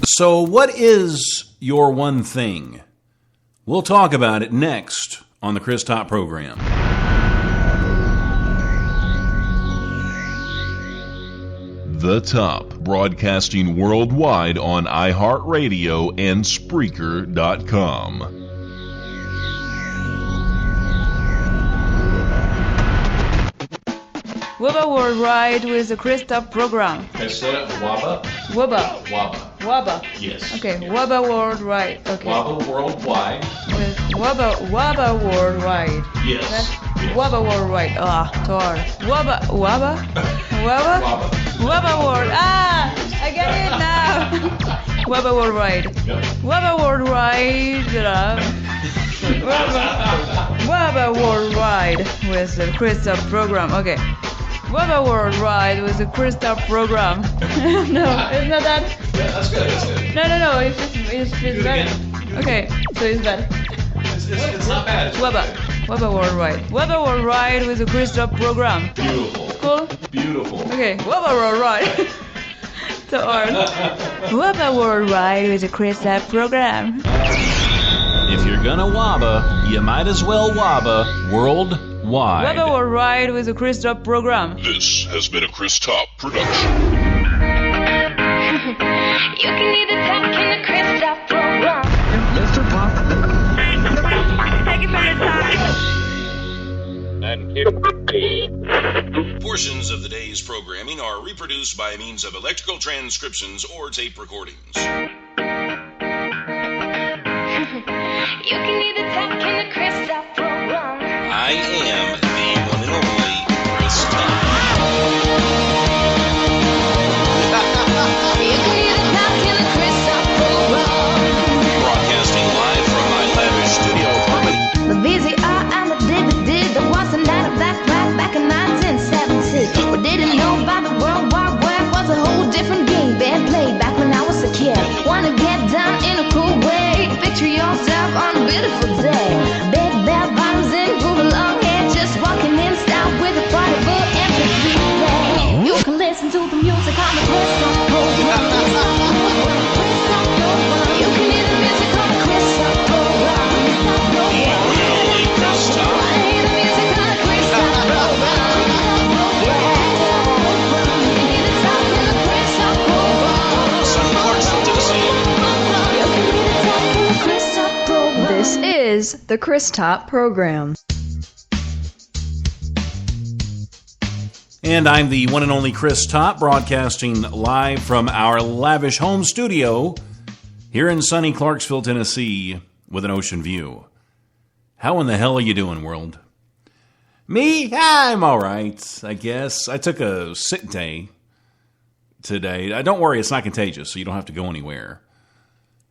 So what is your one thing? We'll talk about it next on the Chris Top program. The Top, broadcasting worldwide on iHeartRadio and Spreaker.com. Wubba Worldwide with the Chris Top program. Can I slow down? Wabba? Wubba. Wabba. Wubba. Yes. Okay, Wubba Worldwide. Okay. Wabba Worldwide. With Wubba Worldwide. Yes. That's Yes. Wubba Worldwide. Tor. Wubba. Wabba. Wubba World. I get it now. Wubba Worldwide. Yep. Wubba Worldwide. Wubba Worldwide with the Chris Top program. Okay. Wubba Worldwide with the Chris Top program. No, it's not that. Yeah, that's good. That's good. No. It's Do it better. again. Okay, so it's better. It's not bad. It's Wubba Worldwide. Wubba Worldwide with the Chris Top program. beautiful. Cool? Beautiful. Okay, Wubba Worldwide. So hard. Wubba Worldwide with the Chris Top program. If you're gonna wabba, you might as well wabba worldwide. Wubba Worldwide with the Chris Top program. This has been a Chris Top production. You can either talk in the Chris Top program. Mr. Pop. Take it from the top. Portions of the day's programming are reproduced by means of electrical transcriptions or tape recordings. You can either talk in the Chris Top program. I am the one and only Chris Top. You can either talk in the Chris Top program. Broadcasting live from my lavish studio apartment. The VCR and the DVD, there was a night of black back in 1970. What didn't know about the World War Web was a whole different game being played back when I was a kid. Wanna get down in a cool way, picture yourself on a beautiful day. Big bell bottoms and groove long hair, just walking in style with a party book and the play. You can listen to the music on the Chris Top program. You can hear the music on the Chris Top program. Really, Chris Top. Play the music on the Chris Top program. You can hear the talk in the Chris Top program. Sonny Clarksville, Tennessee. You can hear the talk in the Chris Top program. This is the Chris Top program. And I'm the one and only Chris Top, broadcasting live from our lavish home studio here in sunny Clarksville, Tennessee, with an ocean view. How in the hell are you doing, world? Me? I'm all right, I guess. I took a sick day today. Don't worry, it's not contagious, so you don't have to go anywhere.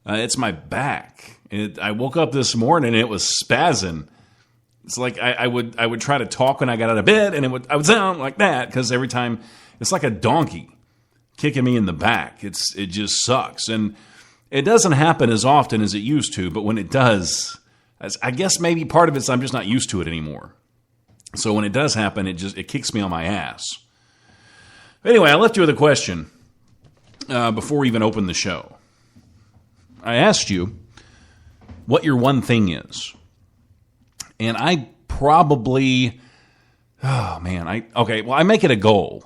It's my back. I woke up this morning and it was spazzing. It's like I would try to talk when I got out of bed, and I would sound like that because every time it's like a donkey kicking me in the back. It just sucks, and it doesn't happen as often as it used to. But when it does, I guess maybe part of it's I'm just not used to it anymore. So when it does happen, it kicks me on my ass. Anyway, I left you with a question before we even opened the show. I asked you what your one thing is. And I probably, I make it a goal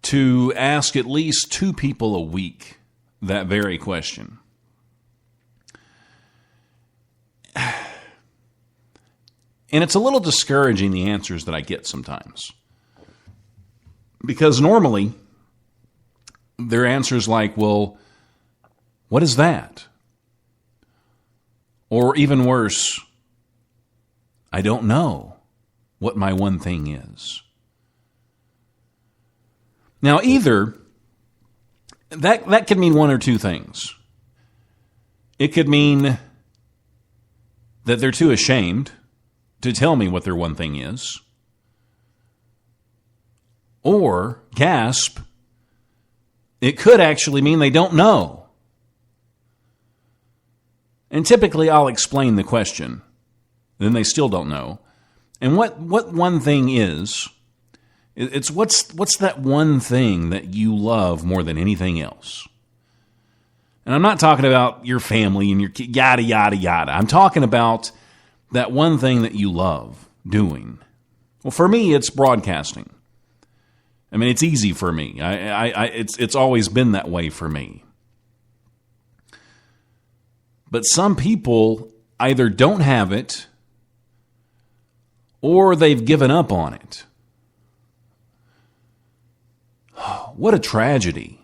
to ask at least 2 people a week that very question. And it's a little discouraging, the answers that I get sometimes. Because normally, their answers like, well, what is that? Or even worse, I don't know what my one thing is. Now, either that could mean one or two things. It could mean that they're too ashamed to tell me what their one thing is. Or, gasp, it could actually mean they don't know. And typically I'll explain the question. Then they still don't know. And what one thing is, it's what's that one thing that you love more than anything else? And I'm not talking about your family and your yada, yada, yada. I'm talking about that one thing that you love doing. Well, for me, it's broadcasting. I mean, it's easy for me. It's always been that way for me. But some people either don't have it or they've given up on it. What a tragedy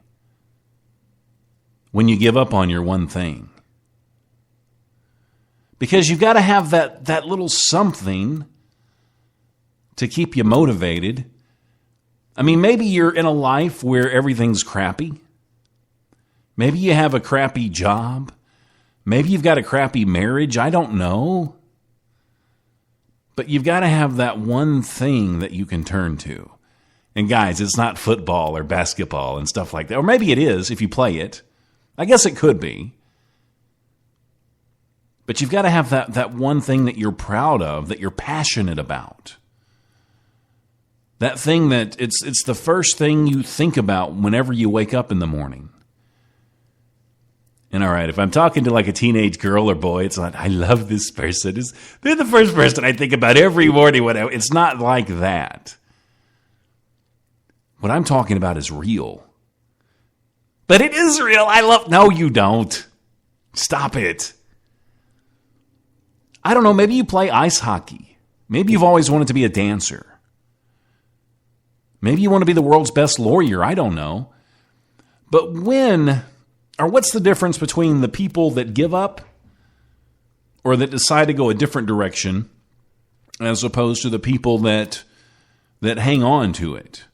when you give up on your one thing. Because you've got to have that little something to keep you motivated. I mean, maybe you're in a life where everything's crappy. Maybe you have a crappy job. Maybe you've got a crappy marriage. I don't know. But you've got to have that one thing that you can turn to. And guys, it's not football or basketball and stuff like that. Or maybe it is if you play it. I guess it could be. But you've got to have that one thing that you're proud of, that you're passionate about. That thing that it's the first thing you think about whenever you wake up in the morning. And all right, if I'm talking to like a teenage girl or boy, it's like, I love this person. They're the first person I think about every morning. It's not like that. What I'm talking about is real. But it is real. No, you don't. Stop it. I don't know, maybe you play ice hockey. Maybe you've always wanted to be a dancer. Maybe you want to be the world's best lawyer. I don't know. But what's the difference between the people that give up or that decide to go a different direction as opposed to the people that hang on to it?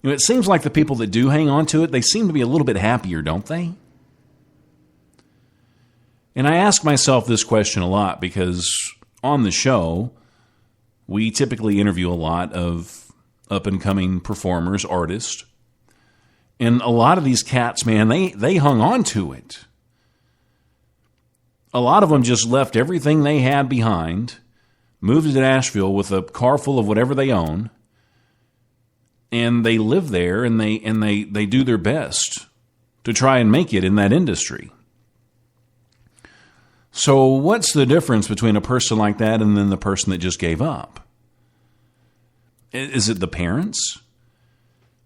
It seems like the people that do hang on to it, they seem to be a little bit happier, don't they? And I ask myself this question a lot because on the show, we typically interview a lot of up-and-coming performers, artists. And a lot of these cats, man, they hung on to it. A lot of them just left everything they had behind, moved to Nashville with a car full of whatever they own, and they live there and they do their best to try and make it in that industry. So what's the difference between a person like that and then the person that just gave up? Is it the parents?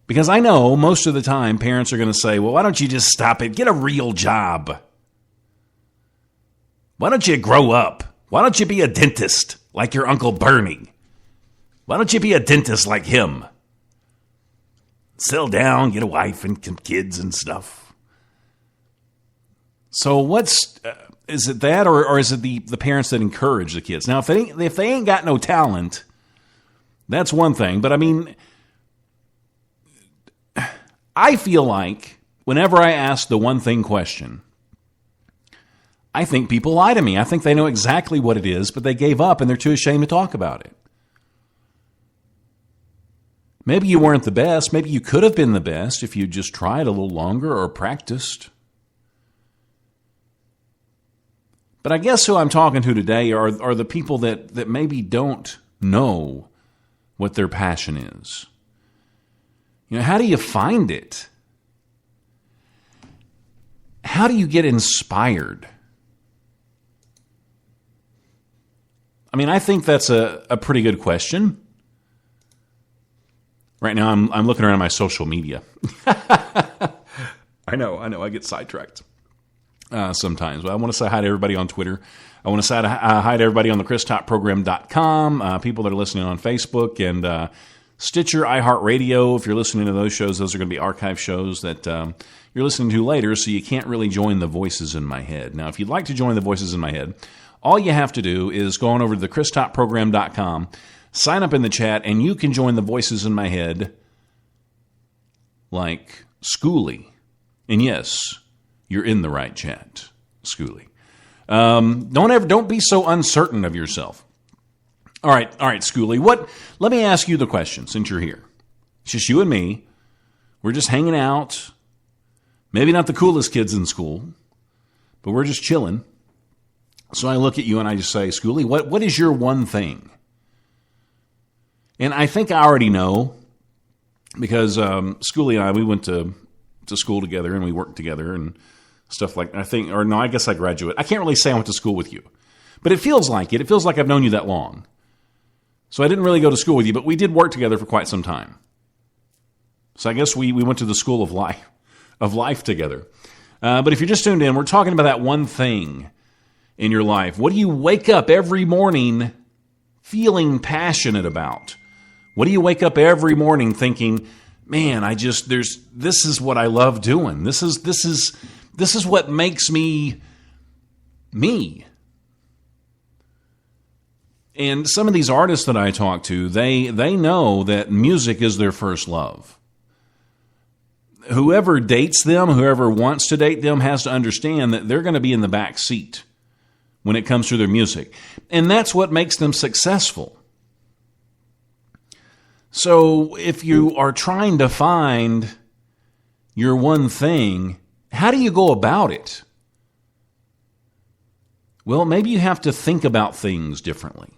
Because I know most of the time parents are going to say, well, why don't you just stop it? Get a real job. Why don't you grow up? Why don't you be a dentist like your Uncle Bernie? Why don't you be a dentist like him? Settle down, get a wife and some kids and stuff. So is it that or is it the parents that encourage the kids? Now, if they ain't got no talent, that's one thing. But I mean, I feel like whenever I ask the one thing question, I think people lie to me. I think they know exactly what it is, but they gave up and they're too ashamed to talk about it. Maybe you weren't the best. Maybe you could have been the best if you just tried a little longer or practiced. But I guess who I'm talking to today are the people that maybe don't know what their passion is. How do you find it? How do you get inspired? I mean, I think that's a pretty good question. Right now, I'm looking around my social media. I know, I get sidetracked sometimes. But I want to say hi to everybody on Twitter. I want to say hi to everybody on the ChrisTopProgram.com, people that are listening on Facebook and Stitcher, iHeartRadio. If you're listening to those shows, those are going to be archive shows that you're listening to later, so you can't really join the voices in my head. Now, if you'd like to join the voices in my head, all you have to do is go on over to the ChrisTopProgram.com, sign up in the chat, and you can join the voices in my head like Schoolie. And yes, you're in the right chat, Schoolie. Don't be so uncertain of yourself. All right, Schoolie. Let me ask you the question since you're here. It's just you and me. We're just hanging out. Maybe not the coolest kids in school, but we're just chilling. So I look at you and I just say, Schoolie, what is your one thing? And I think I already know because Schoolie and I, we went to to school together and we worked together and stuff like, I guess I graduated. I can't really say I went to school with you, but it feels like it. It feels like I've known you that long. So I didn't really go to school with you, but we did work together for quite some time. So I guess we went to the school of life together. But if you're just tuned in, we're talking about that one thing in your life. What do you wake up every morning feeling passionate about? What do you wake up every morning thinking, man, this is what I love doing. This is what makes me me. And some of these artists that I talk to, they know that music is their first love. Whoever dates them, whoever wants to date them, has to understand that they're going to be in the back seat when it comes to their music. And that's what makes them successful. So if you are trying to find your one thing, how do you go about it? Well, maybe you have to think about things differently.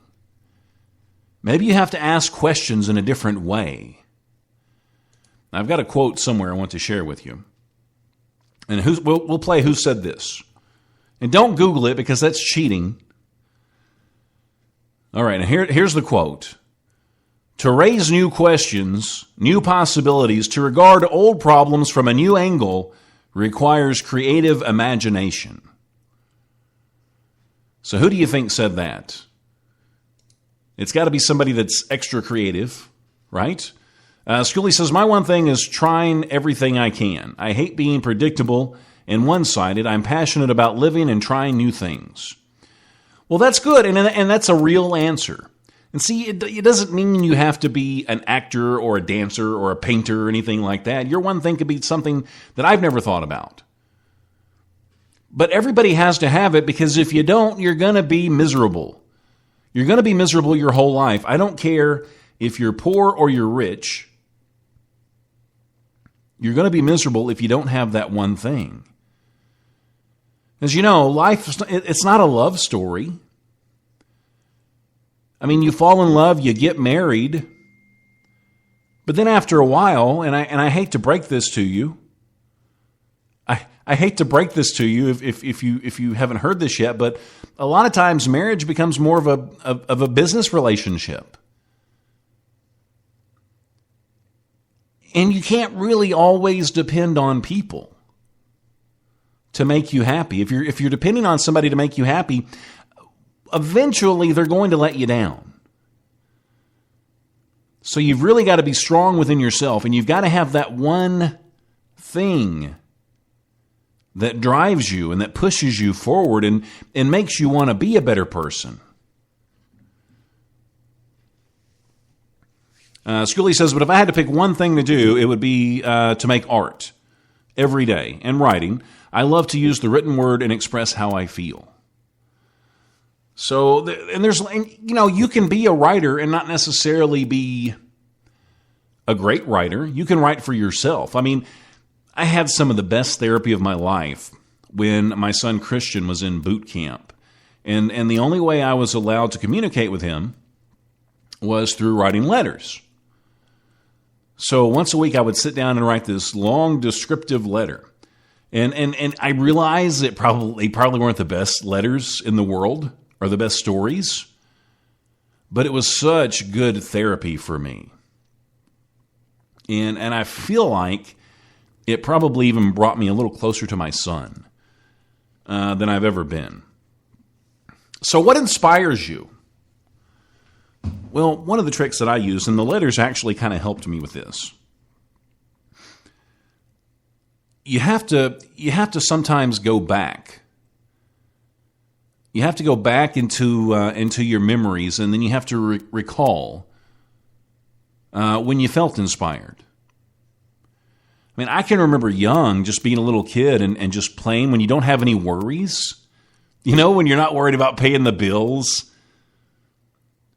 Maybe you have to ask questions in a different way. I've got a quote somewhere I want to share with you. And we'll play Who Said This. And don't Google it because that's cheating. All right, now here's the quote. To raise new questions, new possibilities, to regard old problems from a new angle requires creative imagination. So who do you think said that? It's got to be somebody that's extra creative, right? Scully says, my one thing is trying everything I can. I hate being predictable and one-sided. I'm passionate about living and trying new things. Well, that's good, and that's a real answer. And see, it doesn't mean you have to be an actor or a dancer or a painter or anything like that. Your one thing could be something that I've never thought about. But everybody has to have it, because if you don't, you're going to be miserable. You're going to be miserable your whole life. I don't care if you're poor or you're rich. You're going to be miserable if you don't have that one thing. As you know, life, it's not a love story. I mean, you fall in love, you get married, but then after a while, and I hate to break this to you, I hate to break this to you if you haven't heard this yet, but a lot of times marriage becomes more of a business relationship. And you can't really always depend on people to make you happy. If you're depending on somebody to make you happy, eventually they're going to let you down. So you've really got to be strong within yourself, and you've got to have that one thing that drives you and that pushes you forward and makes you want to be a better person. Scully says, but if I had to pick one thing to do, it would be to make art every day and writing. I love to use the written word and express how I feel. So, you can be a writer and not necessarily be a great writer. You can write for yourself. I mean, I had some of the best therapy of my life when my son Christian was in boot camp. And the only way I was allowed to communicate with him was through writing letters. So once a week I would sit down and write this long descriptive letter. And I realized they probably weren't the best letters in the world or the best stories, but it was such good therapy for me. And I feel like it probably even brought me a little closer to my son than I've ever been. So what inspires you? Well, one of the tricks that I use, and the letters actually kind of helped me with this. You have to sometimes go back. You have to go back into your memories, and then you have to recall when you felt inspired. I mean, I can remember young, just being a little kid and just playing when you don't have any worries. You know, when you're not worried about paying the bills.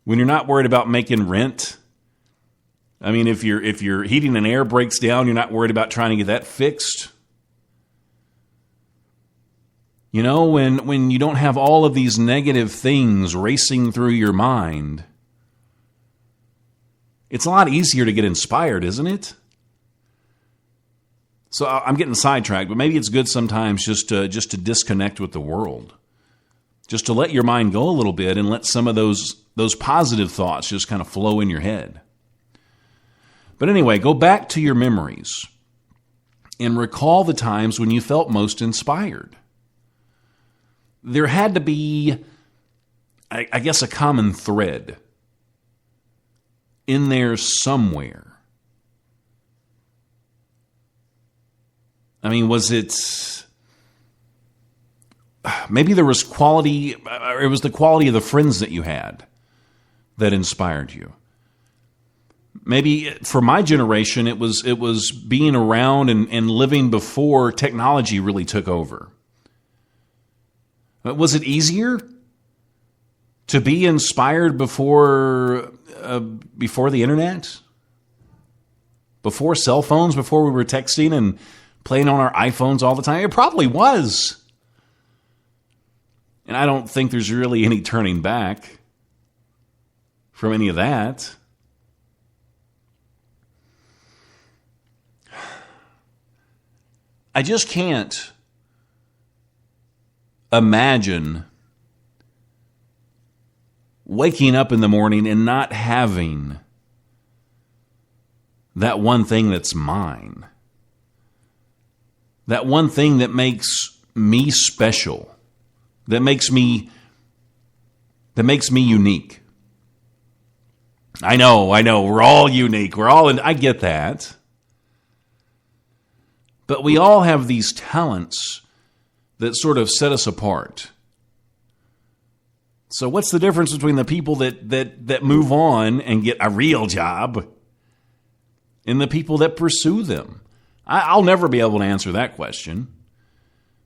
When you're not worried about making rent. I mean, if your heating and air breaks down, you're not worried about trying to get that fixed. You know, when you don't have all of these negative things racing through your mind, it's a lot easier to get inspired, isn't it? So I'm getting sidetracked, but maybe it's good sometimes just to disconnect with the world. Just to let your mind go a little bit and let some of those positive thoughts just kind of flow in your head. But anyway, go back to your memories and recall the times when you felt most inspired. There had to be, I guess, a common thread in there somewhere. I mean, was it, maybe there was quality, or it was the quality of the friends that you had that inspired you. Maybe for my generation, it was being around and living before technology really took over. Was it easier to be inspired before the internet? Before cell phones, before we were texting and playing on our iPhones all the time? It probably was. And I don't think there's really any turning back from any of that. I just can't imagine waking up in the morning and not having that one thing that's mine. That one thing that makes me special. That makes me unique. I know, we're all unique. I get that. But we all have these talents that sort of set us apart. So what's the difference between the people that move on and get a real job and the people that pursue them? I'll never be able to answer that question,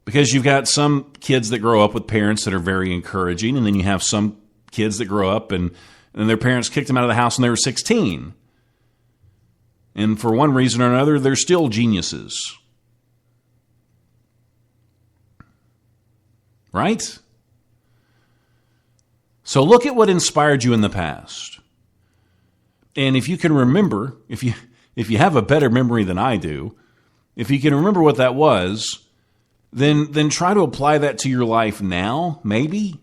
because you've got some kids that grow up with parents that are very encouraging, and then you have some kids that grow up and their parents kicked them out of the house when they were 16. And for one reason or another, they're still geniuses. Right? So look at what inspired you in the past. And if you can remember, if you have a better memory than I do, if you can remember what that was, then try to apply that to your life now, maybe.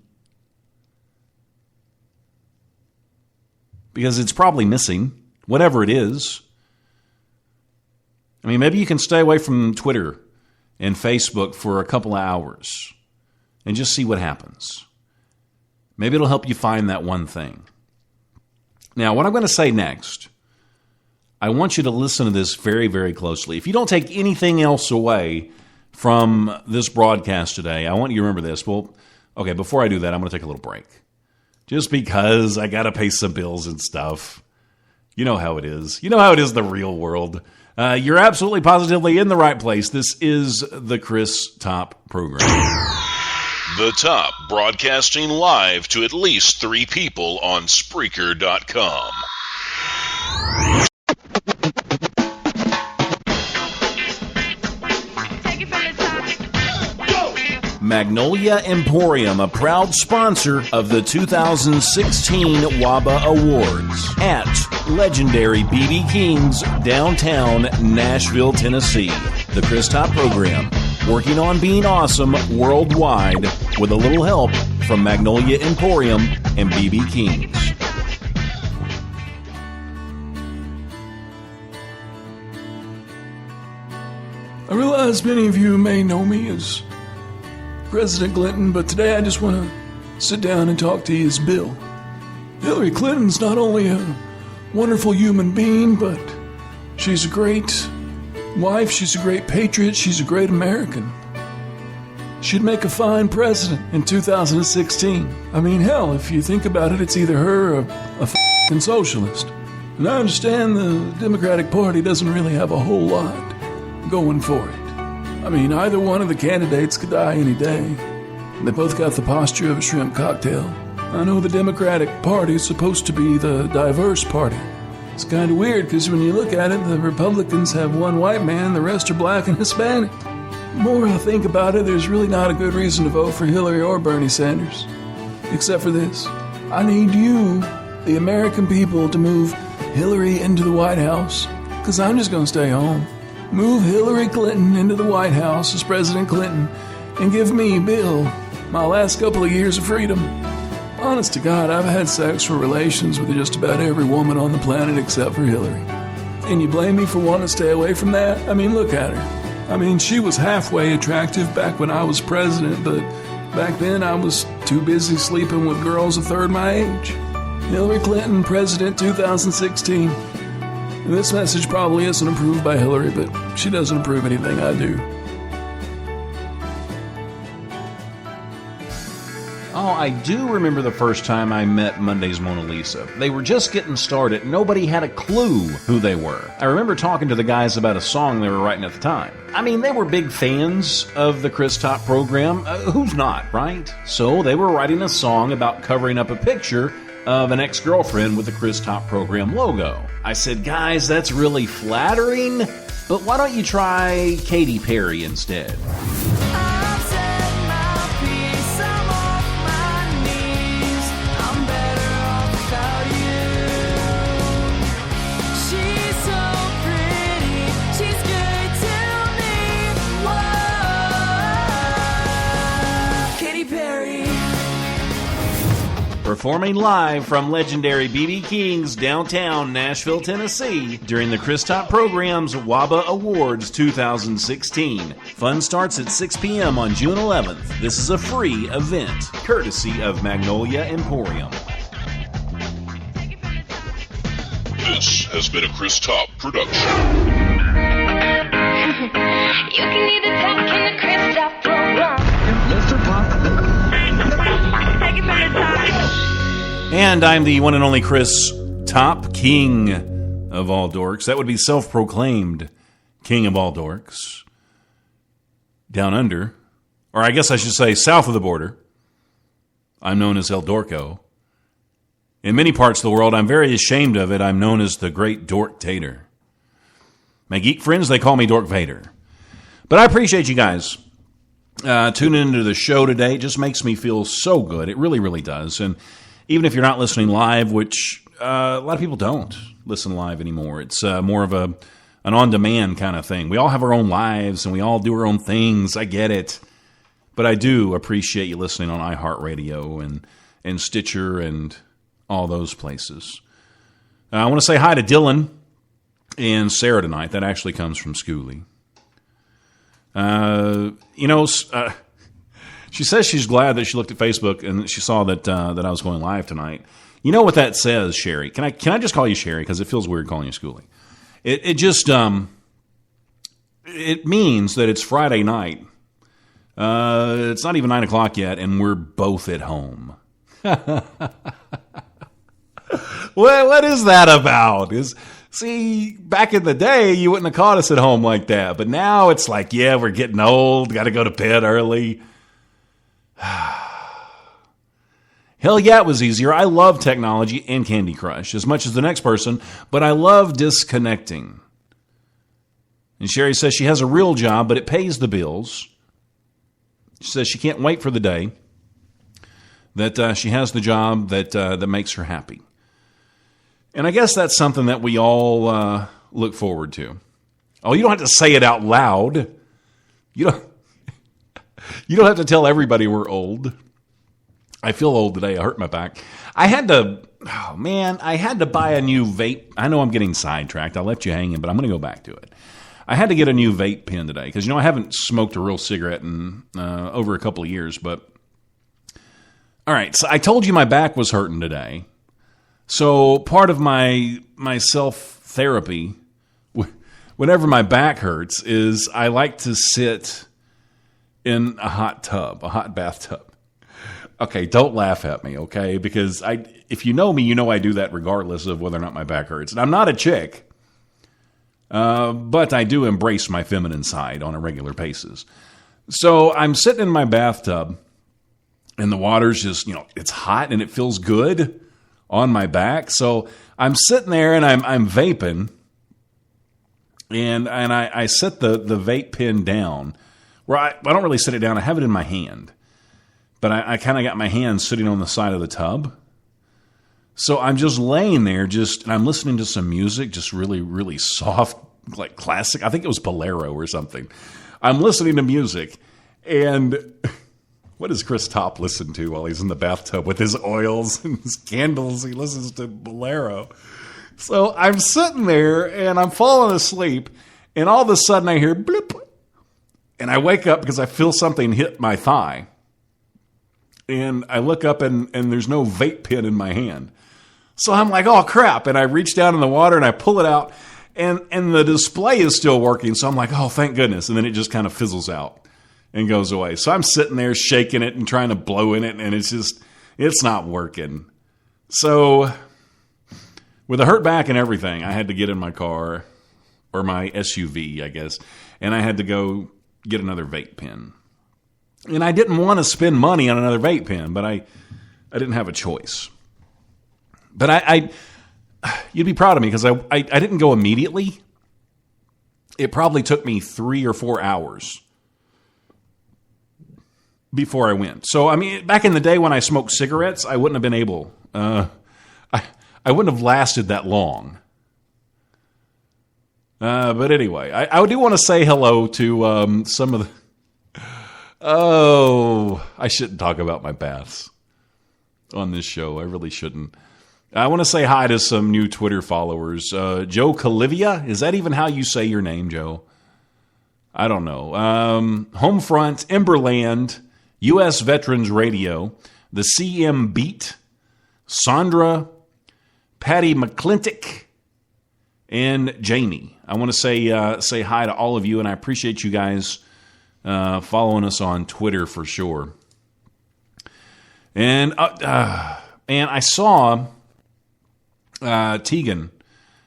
Because it's probably missing, whatever it is. I mean, maybe you can stay away from Twitter and Facebook for a couple of hours and just see what happens. Maybe it'll help you find that one thing. Now, what I'm going to say next, I want you to listen to this very, very closely. If you don't take anything else away from this broadcast today, I want you to remember this. Well, okay, before I do that, I'm going to take a little break. Just because I got to pay some bills and stuff. You know how it is. You know how it is in the real world. You're absolutely positively in the right place. This is the Chris Top Program. The Top, broadcasting live to at least 3 people on Spreaker.com. Magnolia Emporium, a proud sponsor of the 2016 WABA Awards at legendary BB King's, downtown Nashville, Tennessee. The Chris Top Program, working on being awesome worldwide with a little help from Magnolia Emporium and BB King's. I realize many of you may know me as President Clinton, but today I just want to sit down and talk to you as Bill. Hillary Clinton's not only a wonderful human being, but she's a great wife, she's a great patriot, she's a great American. She'd make a fine president in 2016. I mean, hell, if you think about it, it's either her or a f***ing socialist. And I understand the Democratic Party doesn't really have a whole lot going for it. I mean, either one of the candidates could die any day. They both got the posture of a shrimp cocktail. I know the Democratic Party is supposed to be the diverse party. It's kind of weird because when you look at it, the Republicans have one white man, the rest are black and Hispanic. The more I think about it, there's really not a good reason to vote for Hillary or Bernie Sanders. Except for this. I need you, the American people, to move Hillary into the White House, because I'm just going to stay home. move Hillary Clinton into the White House as President Clinton and give me, Bill, my last couple of years of freedom. Honest to God, I've had sexual relations with just about every woman on the planet except for Hillary. And you blame me for wanting to stay away from that? I mean, look at her. I mean, she was halfway attractive back when I was president, but back then I was too busy sleeping with girls a third my age. Hillary Clinton, President 2016. And this message probably isn't approved by Hillary, but she doesn't approve anything I do. Oh, I do remember the first time I met Monday's Mona Lisa. They were just getting started. Nobody had a clue who they were. I remember talking to the guys about a song they were writing at the time. I mean, they were big fans of the Chris Top program. Who's not, right? So they were writing a song about covering up a picture of an ex-girlfriend with the Chris Top program logo. I said, guys, that's really flattering, but why don't you try Katy Perry instead? Performing live from legendary B.B. King's downtown Nashville, Tennessee during the Chris Top program's WABA Awards 2016. Fun starts at 6 p.m. on June 11th. This is a free event, courtesy of Magnolia Emporium. This has been a Chris Top production. You can either talk in the Chris Top program. Mr. Pop. Take it from the top. And I'm the one and only Chris Top, king of all dorks. That would be self-proclaimed king of all dorks. Down under, or I guess I should say south of the border, I'm known as El Dorco. In many parts of the world, I'm very ashamed of it. I'm known as the Great Dork Tater. My geek friends, they call me Dork Vader. But I appreciate you guys tuning into the show today. It just makes me feel so good. It really, really does. And even if you're not listening live, which a lot of people don't listen live anymore, it's more of an on-demand kind of thing. We all have our own lives, and we all do our own things. I get it. But I do appreciate you listening on iHeartRadio and Stitcher and all those places. I want to say hi to Dylan and Sarah tonight. That actually comes from Schoolie. She says she's glad that she looked at Facebook and she saw that that I was going live tonight. You know what that says, Sherry? Can I just call you Sherry, because it feels weird calling you Schoolie? It just it means that it's Friday night. It's not even 9 o'clock yet, and we're both at home. What is that about? See, back in the day, you wouldn't have caught us at home like that. But now it's like, yeah, we're getting old, got to go to bed early. Hell yeah, it was easier. I love technology and Candy Crush as much as the next person, but I love disconnecting. And Sherry says she has a real job, but it pays the bills. She says she can't wait for the day that she has the job that makes her happy. And I guess that's something that we all look forward to. Oh, you don't have to say it out loud. You don't have to tell everybody we're old. I feel old today. I hurt my back. I had to buy a new vape. I know I'm getting sidetracked. I left you hanging, but I'm going to go back to it. I had to get a new vape pen today because, I haven't smoked a real cigarette in over a couple of years. But all right, so I told you my back was hurting today. So part of my self-therapy, whenever my back hurts, is I like to sit in a hot bathtub. Okay, don't laugh at me, okay? Because if you know me, you know I do that regardless of whether or not my back hurts. And I'm not a chick, but I do embrace my feminine side on a regular basis. So I'm sitting in my bathtub, and the water's just, it's hot and it feels good on my back. So I'm sitting there and I'm vaping, and I set the vape pen down. Where I don't really sit it down. I have it in my hand. But I kind of got my hand sitting on the side of the tub. So I'm just laying there and I'm listening to some music, just really, really soft like classic. I think it was Bolero or something. I'm listening to music, and what does Chris Top listen to while he's in the bathtub with his oils and his candles? He listens to Bolero. So I'm sitting there, and I'm falling asleep, and all of a sudden I hear blip, and I wake up because I feel something hit my thigh. And I look up, and there's no vape pen in my hand. So I'm like, oh, crap. And I reach down in the water, and I pull it out, and the display is still working. So I'm like, oh, thank goodness. And then it just kind of fizzles out and goes away. So I'm sitting there shaking it and trying to blow in it, and it's not working. So with a hurt back and everything, I had to get in my car, or my SUV, I guess, and I had to go get another vape pen. And I didn't want to spend money on another vape pen, but I didn't have a choice. But I you'd be proud of me because I didn't go immediately. It probably took me 3 or 4 hours before I went. So, I mean, back in the day when I smoked cigarettes, I wouldn't have been able, I wouldn't have lasted that long. But anyway, I do want to say hello to some of the... Oh, I shouldn't talk about my baths on this show. I really shouldn't. I want to say hi to some new Twitter followers. Joe Calivia, is that even how you say your name, Joe? I don't know. Homefront, Emberland, U.S. Veterans Radio, the CM Beat, Sandra, Patty McClintock, and Jamie. I want to say hi to all of you, and I appreciate you guys following us on Twitter for sure. And I saw Tegan.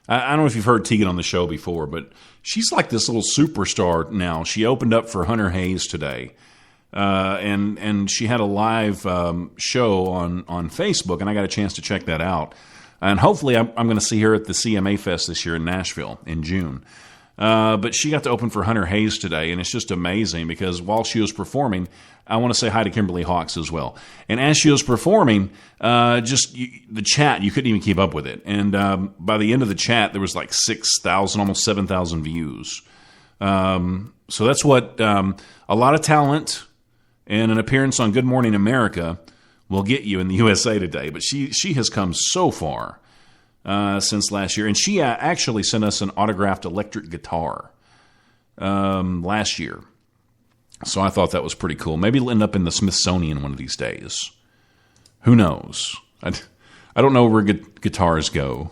I don't know if you've heard Tegan on the show before, but she's like this little superstar now. She opened up for Hunter Hayes today, and she had a live show on Facebook, and I got a chance to check that out. And hopefully I'm going to see her at the CMA Fest this year in Nashville in June. But she got to open for Hunter Hayes today, and it's just amazing because while she was performing, I want to say hi to Kimberly Hawks as well. And as she was performing, the chat, you couldn't even keep up with it. And by the end of the chat, there was like 6,000, almost 7,000 views. So that's what a lot of talent and an appearance on Good Morning America will get you in the USA Today. But she has come so far since last year. And she actually sent us an autographed electric guitar last year. So I thought that was pretty cool. Maybe it'll end up in the Smithsonian one of these days. Who knows? I don't know where guitars go.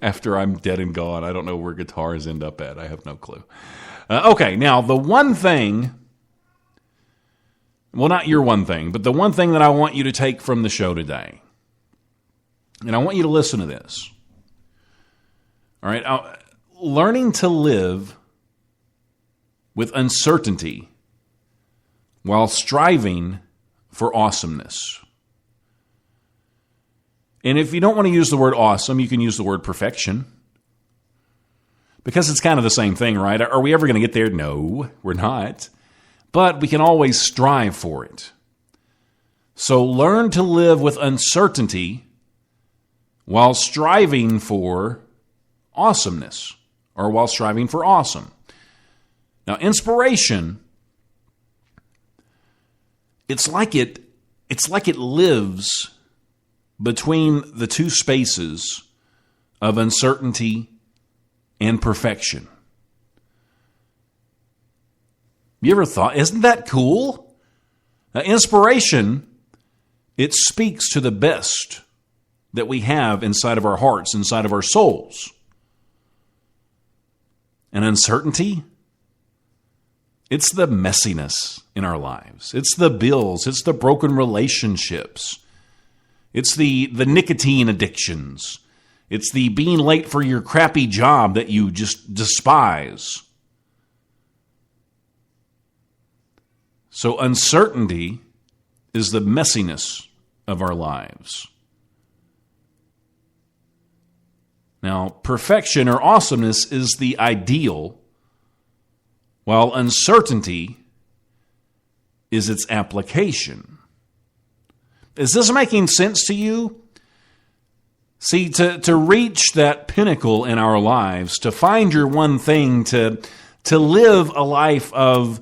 After I'm dead and gone, I don't know where guitars end up at. I have no clue. Okay, now the one thing... Well, not your one thing, but the one thing that I want you to take from the show today. And I want you to listen to this. All right? Learning to live with uncertainty while striving for awesomeness. And if you don't want to use the word awesome, you can use the word perfection. Because it's kind of the same thing, right? Are we ever going to get there? No, we're not. But we can always strive for it. So learn to live with uncertainty while striving for awesomeness, or while striving for awesome. Now, inspiration, it's like it lives between the two spaces of uncertainty and perfection. You ever thought, isn't that cool? Now, inspiration, it speaks to the best that we have inside of our hearts, inside of our souls. And uncertainty, it's the messiness in our lives. It's the bills. It's the broken relationships. It's the nicotine addictions. It's the being late for your crappy job that you just despise. So uncertainty is the messiness of our lives. Now, perfection or awesomeness is the ideal, while uncertainty is its application. Is this making sense to you? See, to reach that pinnacle in our lives, to find your one thing, to live a life of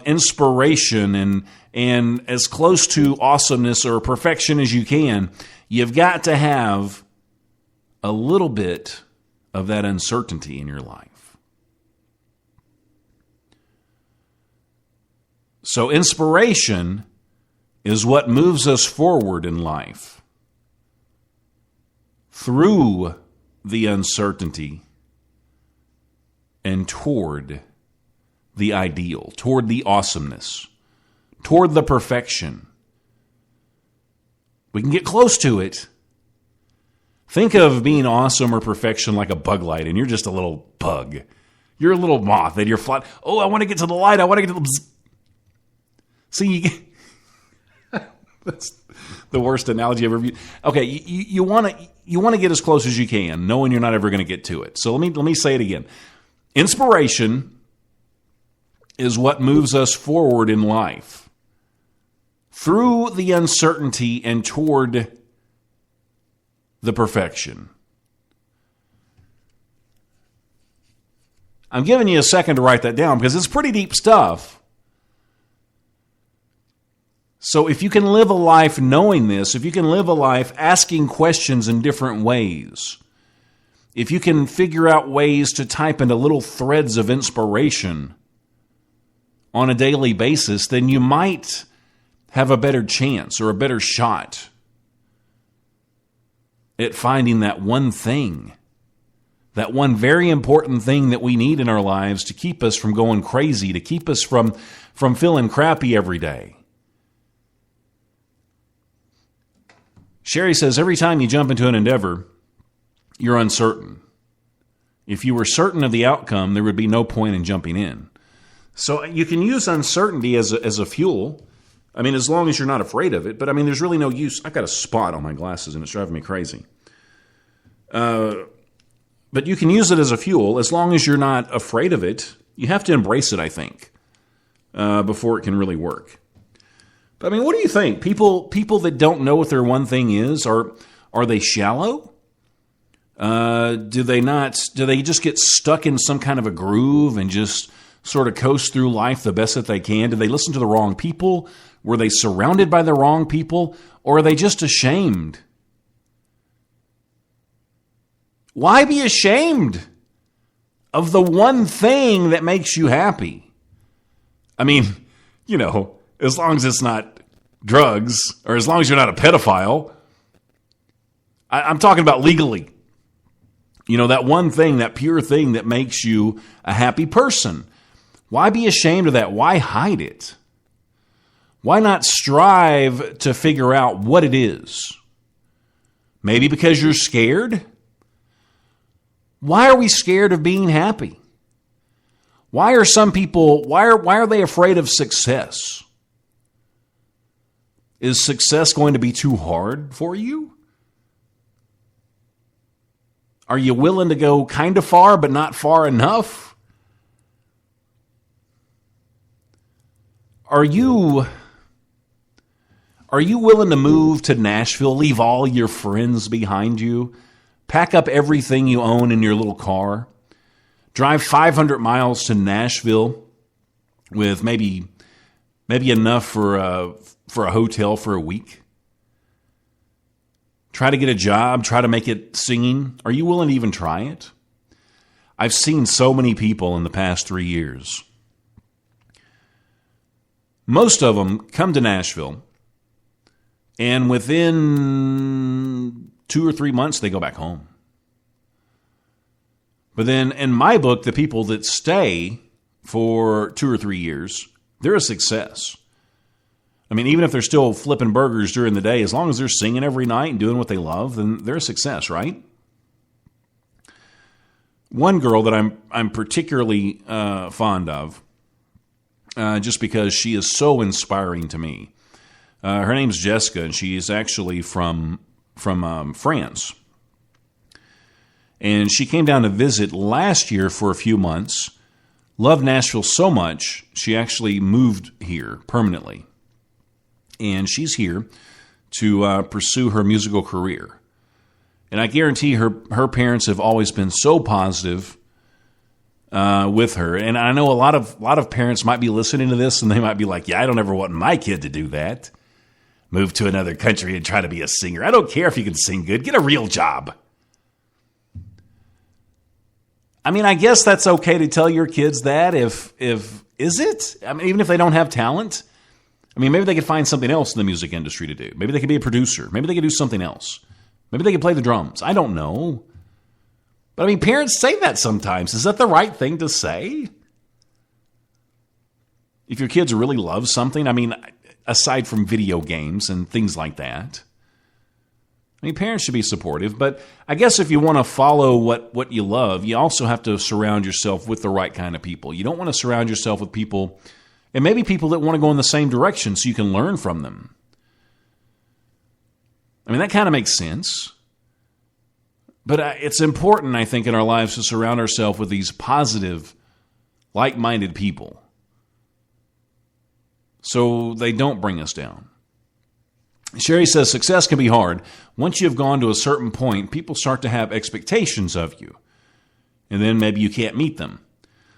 inspiration and as close to awesomeness or perfection as you can, you've got to have a little bit of that uncertainty in your life. So inspiration is what moves us forward in life through the uncertainty and toward the ideal, toward the awesomeness, toward the perfection. We can get close to it. Think of being awesome or perfection like a bug light, and you're just a little bug. You're a little moth, and you're flat. Oh, I want to get to the light. I want to get to the... Bzz. See, that's the worst analogy I've ever used. Okay, you want to get as close as you can, knowing you're not ever going to get to it. So let me say it again. Inspiration is what moves us forward in life through the uncertainty and toward the perfection. I'm giving you a second to write that down because it's pretty deep stuff. So if you can live a life knowing this, if you can live a life asking questions in different ways, if you can figure out ways to type into little threads of inspiration on a daily basis, then you might have a better chance or a better shot at finding that one thing, that one very important thing that we need in our lives to keep us from going crazy, to keep us from feeling crappy every day. Sherry says, every time you jump into an endeavor, you're uncertain. If you were certain of the outcome, there would be no point in jumping in. So you can use uncertainty as a fuel. I mean, as long as you're not afraid of it. But I mean, there's really no use. I've got a spot on my glasses and it's driving me crazy. But you can use it as a fuel as long as you're not afraid of it. You have to embrace it, I think, before it can really work. But I mean, what do you think? People that don't know what their one thing is, are they shallow? Do they just get stuck in some kind of a groove and just sort of coast through life the best that they can? Did they listen to the wrong people? Were they surrounded by the wrong people? Or are they just ashamed? Why be ashamed of the one thing that makes you happy? I mean, as long as it's not drugs, or as long as you're not a pedophile. I'm talking about legally. That one thing, that pure thing that makes you a happy person. Why be ashamed of that? Why hide it? Why not strive to figure out what it is? Maybe because you're scared? Why are we scared of being happy? Why are some people, why are they afraid of success? Is success going to be too hard for you? Are you willing to go kind of far but not far enough? Are you willing to move to Nashville, leave all your friends behind you, pack up everything you own in your little car, drive 500 miles to Nashville with maybe enough for a hotel for a week? Try to get a job, try to make it singing. Are you willing to even try it? I've seen so many people in the past 3 years. Most of them come to Nashville, and within 2 or 3 months, they go back home. But then, in my book, the people that stay for 2 or 3 years, they're a success. I mean, even if they're still flipping burgers during the day, as long as they're singing every night and doing what they love, then they're a success, right? One girl that I'm particularly fond of, just because she is so inspiring to me. Her name's Jessica, and she is actually from France. And she came down to visit last year for a few months. Loved Nashville so much, she actually moved here permanently. And she's here to pursue her musical career. And I guarantee her parents have always been so positive with her. And I know a lot of parents might be listening to this and they might be like, yeah, I don't ever want my kid to do that. Move to another country and try to be a singer. I don't care if you can sing good. Get a real job. I mean, I guess that's okay to tell your kids that if is it? I mean, even if they don't have talent. I mean, maybe they could find something else in the music industry to do. Maybe they could be a producer. Maybe they could do something else. Maybe they could play the drums. I don't know. But I mean, parents say that sometimes. Is that the right thing to say? If your kids really love something, I mean, aside from video games and things like that, I mean, parents should be supportive. But I guess if you want to follow what you love, you also have to surround yourself with the right kind of people. You don't want to surround yourself with people, and maybe people that want to go in the same direction so you can learn from them. I mean, that kind of makes sense. But it's important, I think, in our lives to surround ourselves with these positive, like-minded people so they don't bring us down. Sherry says, success can be hard. Once you've gone to a certain point, people start to have expectations of you. And then maybe you can't meet them.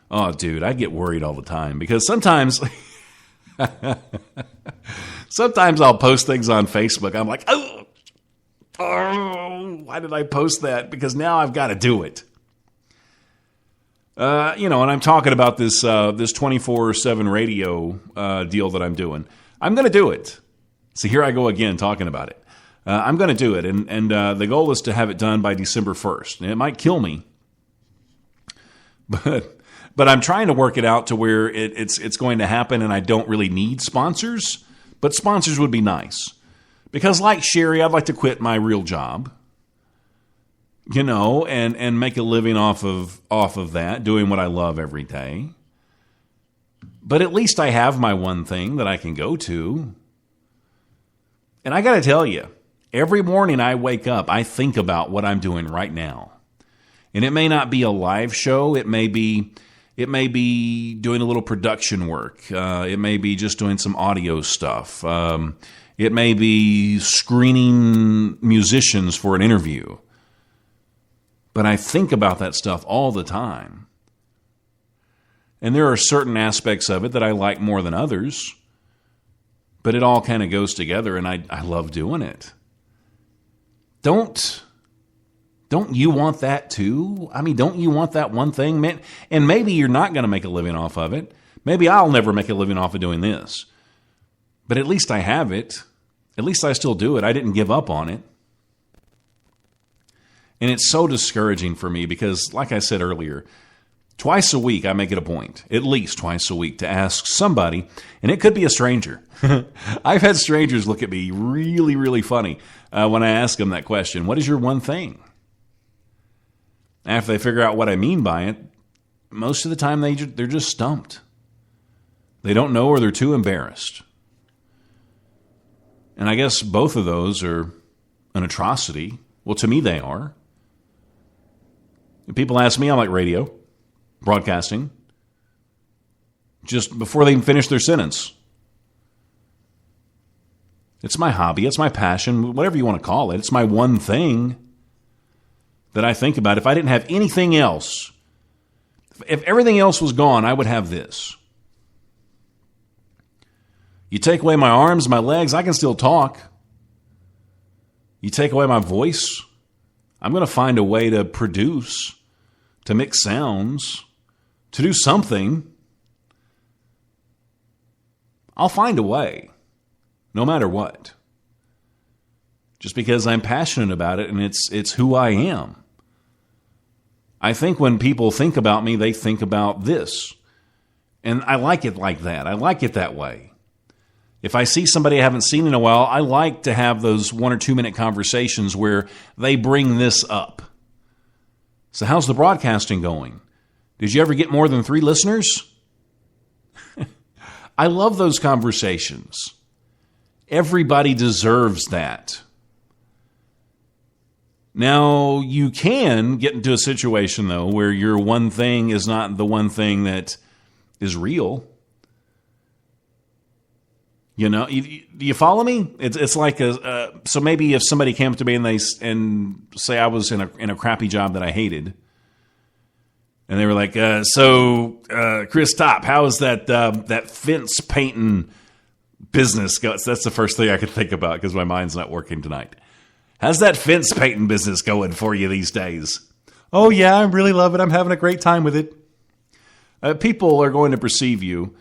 Oh, dude, I get worried all the time because sometimes I'll post things on Facebook. I'm like, oh, why did I post that? Because now I've got to do it. And I'm talking about this 24/7 radio deal that I'm doing. I'm going to do it. So here I go again talking about it. I'm going to do it, and the goal is to have it done by December 1st. And it might kill me, but I'm trying to work it out to where it's going to happen, and I don't really need sponsors. But sponsors would be nice. Because like Sherry, I'd like to quit my real job, and make a living off of that, doing what I love every day. But at least I have my one thing that I can go to. And I got to tell you, every morning I wake up, I think about what I'm doing right now. And it may not be a live show. It may be doing a little production work. It may be just doing some audio stuff. It may be screening musicians for an interview. But I think about that stuff all the time. And there are certain aspects of it that I like more than others. But it all kind of goes together, and I love doing it. Don't you want that too? I mean, don't you want that one thing? Man, and maybe you're not going to make a living off of it. Maybe I'll never make a living off of doing this. But at least I have it. At least I still do it. I didn't give up on it. And it's so discouraging for me because, like I said earlier, twice a week I make it a point, at least twice a week, to ask somebody, and it could be a stranger. I've had strangers look at me really, really funny when I ask them that question. What is your one thing? After they figure out what I mean by it, most of the time they're just stumped. They don't know, or they're too embarrassed. And I guess both of those are an atrocity. Well, to me they are. People ask me, I like radio, broadcasting, just before they even finish their sentence. It's my hobby, it's my passion, whatever you want to call it. It's my one thing that I think about. If I didn't have anything else, if everything else was gone, I would have this. You take away my arms, my legs, I can still talk. You take away my voice, I'm going to find a way to produce, to mix sounds, to do something. I'll find a way, no matter what. Just because I'm passionate about it and it's who I am. I think when people think about me, they think about this. And I like it like that. I like it that way. If I see somebody I haven't seen in a while, I like to have those 1 or 2 minute conversations where they bring this up. So how's the broadcasting going? Did you ever get more than 3 listeners? I love those conversations. Everybody deserves that. Now, you can get into a situation, though, where your one thing is not the one thing that is real. You know, do you follow me? It's like so maybe if somebody came to me and say I was in a crappy job that I hated, and they were like, Chris Topp, how is that fence painting business go? That's the first thing I could think about because my mind's not working tonight. How's that fence painting business going for you these days? Oh yeah, I really love it. I'm having a great time with it. People are going to perceive you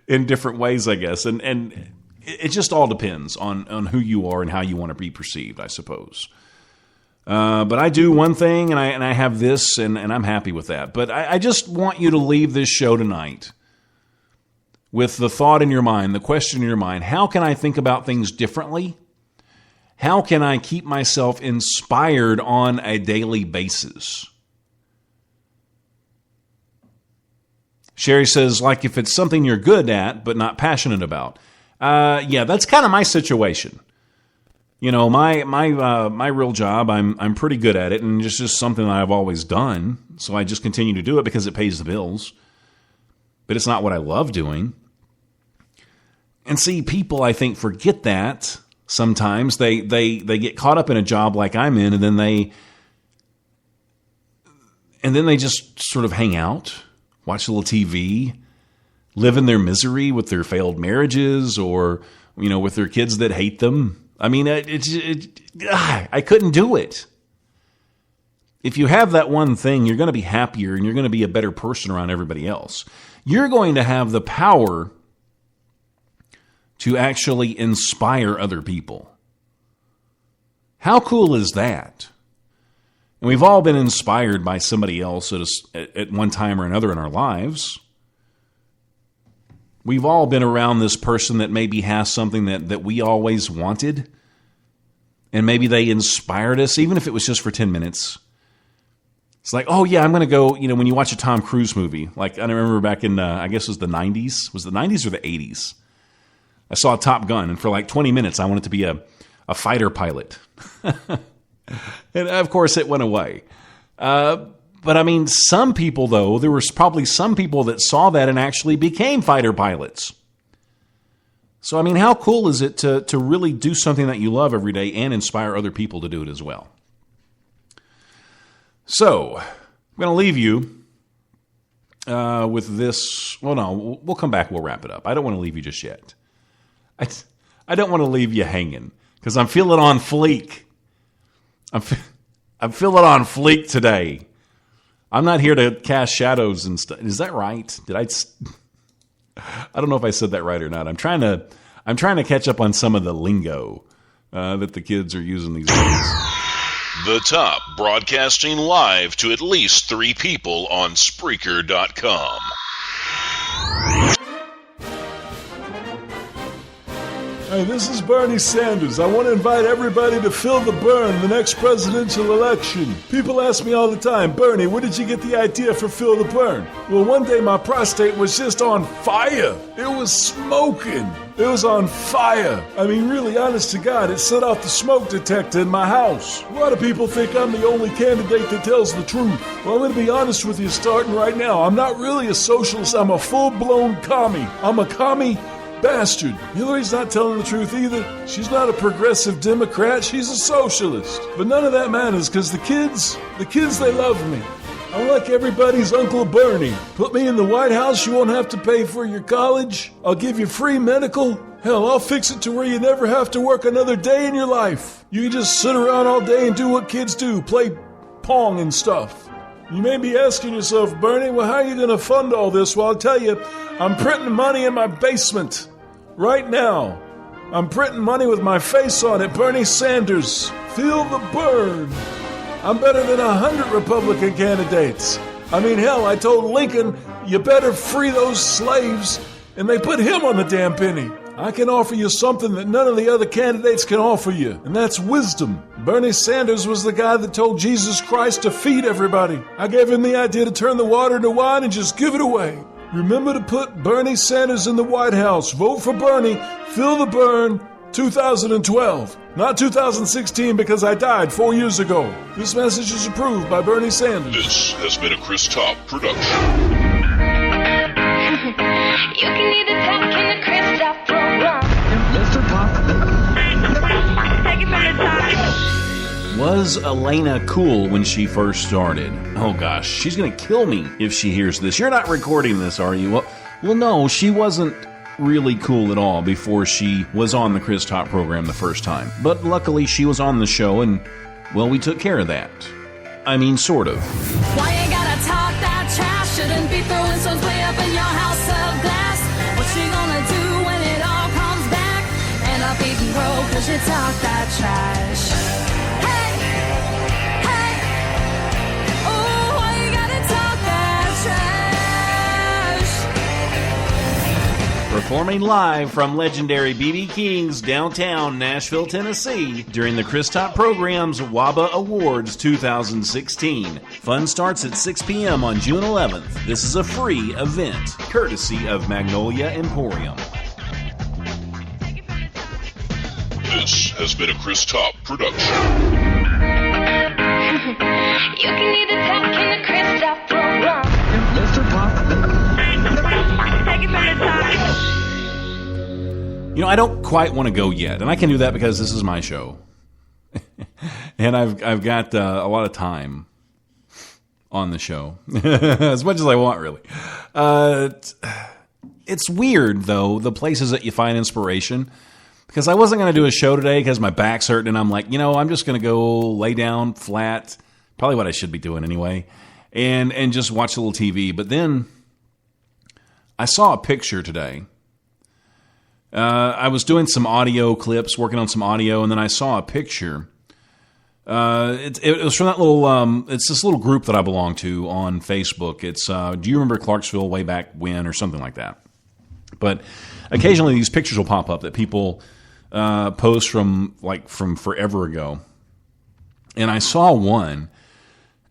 in different ways, I guess. And it just all depends on who you are and how you want to be perceived, I suppose. But I do one thing, and I have this, and I'm happy with that. But I just want you to leave this show tonight with the thought in your mind, the question in your mind, how can I think about things differently? How can I keep myself inspired on a daily basis? Sherry says, like if it's something you're good at but not passionate about. Yeah, that's kind of my situation. You know, my real job, I'm pretty good at it, and it's just something that I've always done. So I just continue to do it because it pays the bills. But it's not what I love doing. And see, people, I think, forget that sometimes. They get caught up in a job like I'm in, and then they just sort of hang out, watch a little TV, live in their misery with their failed marriages or, you know, with their kids that hate them. I mean, I couldn't do it. If you have that one thing, you're going to be happier and you're going to be a better person around everybody else. You're going to have the power to actually inspire other people. How cool is that? And we've all been inspired by somebody else at one time or another in our lives. We've all been around this person that maybe has something that we always wanted. And maybe they inspired us, even if it was just for 10 minutes. It's like, oh yeah, I'm going to go, you know, when you watch a Tom Cruise movie, like I remember back in, I guess it was the 90s. Was it the 90s or the 80s? I saw Top Gun, and for like 20 minutes, I wanted to be a fighter pilot. And of course, it went away. But I mean, some people, though, there was probably some people that saw that and actually became fighter pilots. So, I mean, how cool is it to really do something that you love every day and inspire other people to do it as well? So, I'm going to leave you with this. Well, no, we'll come back. We'll wrap it up. I don't want to leave you just yet. I don't want to leave you hanging because I'm feeling on fleek. I'm feeling on fleek today. I'm not here to cast shadows and stuff. Is that right? I don't know if I said that right or not. I'm trying to catch up on some of the lingo that the kids are using these days. The Top, broadcasting live to at least 3 people on Spreaker.com. Hey, this is Bernie Sanders. I want to invite everybody to feel the burn the next presidential election. People ask me all the time, Bernie, where did you get the idea for Feel the Burn? Well, one day my prostate was just on fire. It was smoking. It was on fire. I mean, really, honest to God, it set off the smoke detector in my house. A lot of people think I'm the only candidate that tells the truth. Well, I'm going to be honest with you starting right now. I'm not really a socialist. I'm a full-blown commie. I'm a commie bastard. Hillary's not telling the truth either. She's not a progressive Democrat. She's a socialist. But none of that matters because the kids, they love me. I'm like everybody's Uncle Bernie. Put me in the White House, you won't have to pay for your college. I'll give you free medical. Hell, I'll fix it to where you never have to work another day in your life. You can just sit around all day and do what kids do, play Pong and stuff. You may be asking yourself, Bernie, well, how are you going to fund all this? Well, I'll tell you, I'm printing money in my basement right now. I'm printing money with my face on it. Bernie Sanders, feel the burn. I'm better than 100 Republican candidates. I mean, hell, I told Lincoln, you better free those slaves, and they put him on the damn penny. I can offer you something that none of the other candidates can offer you, and that's wisdom. Bernie Sanders was the guy that told Jesus Christ to feed everybody. I gave him the idea to turn the water into wine and just give it away. Remember to put Bernie Sanders in the White House. Vote for Bernie. Feel the burn. 2012. Not 2016 because I died 4 years ago. This message is approved by Bernie Sanders. This has been a Chris Topp production. You can either talk in the Chris Was Elena cool when she first started? Oh gosh, she's gonna kill me if she hears this. You're not recording this, are you? Well, no, she wasn't really cool at all before she was on the Chris Top program the first time. But luckily she was on the show and, well, we took care of that. I mean, sort of. Why you gotta talk that trash? Shouldn't be throwing stones way up in your house of glass. What you gonna do when it all comes back? End up eating broke cause you talk that trash. Hey, hey, oh, why you gotta talk that trash? Performing live from legendary B.B. King's downtown Nashville, Tennessee during the Chris Top program's WABA Awards 2016. Fun starts at 6 p.m. on June 11th. This is a free event, courtesy of Magnolia Emporium. This has been a Chris Top production. You can either talk in the Chris Top program. Take it from the top. You know, I don't quite want to go yet, and I can do that because this is my show. And I've got a lot of time on the show. As much as I want, really. It's weird, though, the places that you find inspiration. Because I wasn't going to do a show today because my back's hurting, and I'm like, I'm just going to go lay down flat. Probably what I should be doing anyway. And just watch a little TV. But then I saw a picture today. I was doing some audio clips, working on some audio, and then I saw a picture. It was from that little, it's this little group that I belong to on Facebook. It's, do you remember Clarksville way back when, or something like that? But occasionally these pictures will pop up that people post from forever ago. And I saw one,